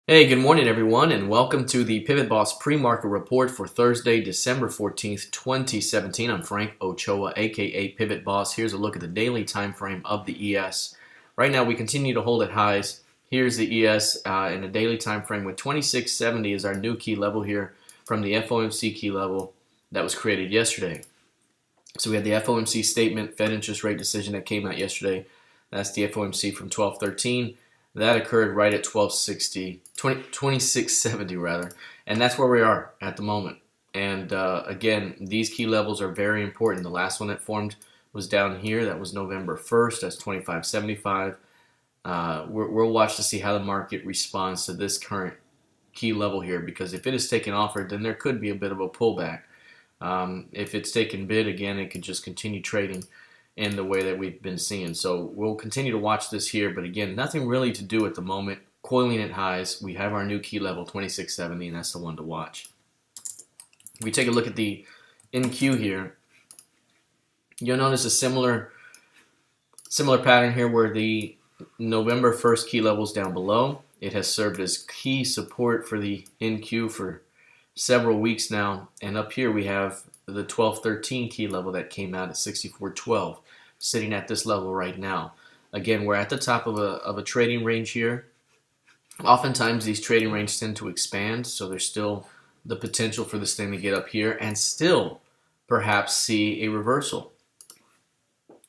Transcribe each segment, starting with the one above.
Hey, good morning everyone, and welcome to the PivotBoss Pre-Market Report for Thursday, December 14th, 2017. I'm Frank Ochoa, aka PivotBoss. Here's a look at the daily time frame of the ES. Right now we continue to hold at highs. Here's the ES in a daily time frame with 2670 is our new key level here from the FOMC key level that was created yesterday. So we had the FOMC statement, Fed interest rate decision that came out yesterday. That's the FOMC from 1213. That occurred right at 2670 rather, and that's where we are at the moment. And again, these key levels are very important. The last one that formed was down here. That was November 1st. That's 2575. We'll watch to see how the market responds to this current key level here, because if it is taken offered, then there could be a bit of a pullback. If it's taken bid, again, it could just continue trading in the way that we've been seeing. So we'll continue to watch this here, but again, nothing really to do at the moment. Coiling at highs. We have our new key level 2670, and that's the one to watch. We take a look at the NQ here. You'll notice a similar pattern here where the November 1st key level is down below. It has served as key support for the NQ for several weeks now, and up here we have the 1213 key level that came out at 6412, sitting at this level right now. Again, we're at the top of a trading range here. Oftentimes these trading ranges tend to expand, so there's still the potential for this thing to get up here and still perhaps see a reversal.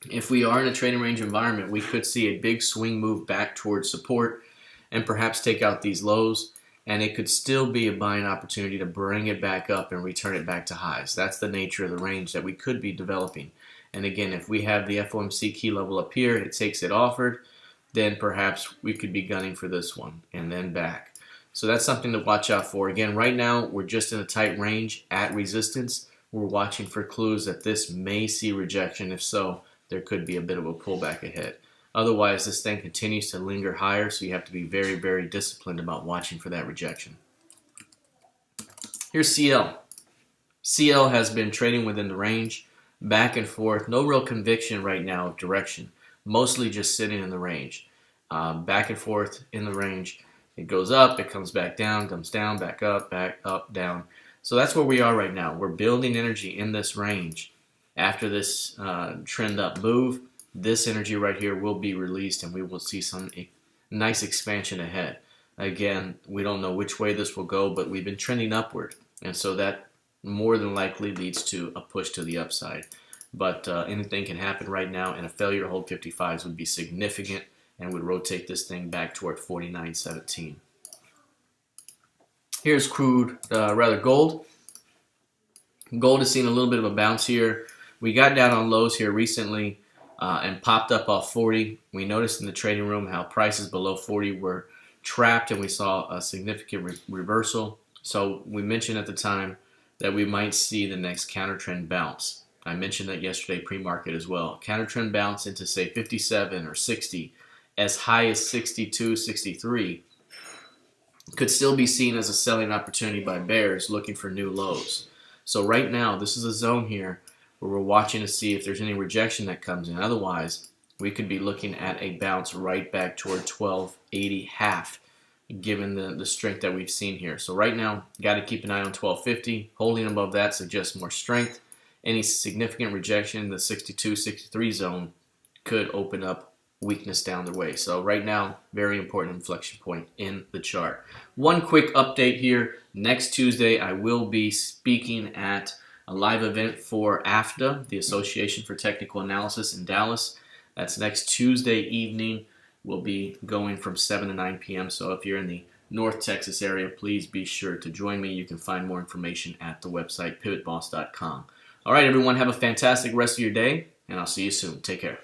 If we are in a trading range environment, we could see a big swing move back towards support and perhaps take out these lows, and it could still be a buying opportunity to bring it back up and return it back to highs. That's the nature of the range that we could be developing. And again, if we have the FOMC key level up here, it takes it offered, then perhaps we could be gunning for this one and then back. So that's something to watch out for. Again, right now we're just in a tight range at resistance. We're watching for clues that this may see rejection. If so, there could be a bit of a pullback ahead. Otherwise, this thing continues to linger higher, so you have to be very, very disciplined about watching for that rejection. Here's CL. CL has been trading within the range, back and forth. No real conviction right now of direction. Mostly just sitting in the range. Back and forth in the range. It goes up, it comes back down, back up, down. So that's where we are right now. We're building energy in this range. After this trend up move, this energy right here will be released and we will see some nice expansion ahead. Again, we don't know which way this will go, but we've been trending upward, and so that more than likely leads to a push to the upside. But anything can happen right now, and a failure to hold 55s would be significant and would rotate this thing back toward 49.17. Here's crude, gold. Gold has seen a little bit of a bounce here. We got down on lows here recently and popped up off 40. We noticed in the trading room how prices below 40 were trapped, and we saw a significant reversal. So we mentioned at the time that we might see the next counter trend bounce. I mentioned that yesterday pre-market as well. Counter trend bounce into say 57 or 60, as high as 62, 63, could still be seen as a selling opportunity by bears looking for new lows. So right now, this is a zone here where we're watching to see if there's any rejection that comes in. Otherwise, we could be looking at a bounce right back toward 1280 half, given the strength that we've seen here. So right now, got to keep an eye on 1250. Holding above that suggests more strength. Any significant rejection in the 62, 63 zone could open up weakness down the way. So right now, very important inflection point in the chart. One quick update here. Next Tuesday, I will be speaking at a live event for AFTA, the Association for Technical Analysis in Dallas. That's next Tuesday evening. We'll be going from 7 to 9 p.m. So if you're in the North Texas area, please be sure to join me. You can find more information at the website pivotboss.com. All right, everyone, have a fantastic rest of your day, and I'll see you soon. Take care.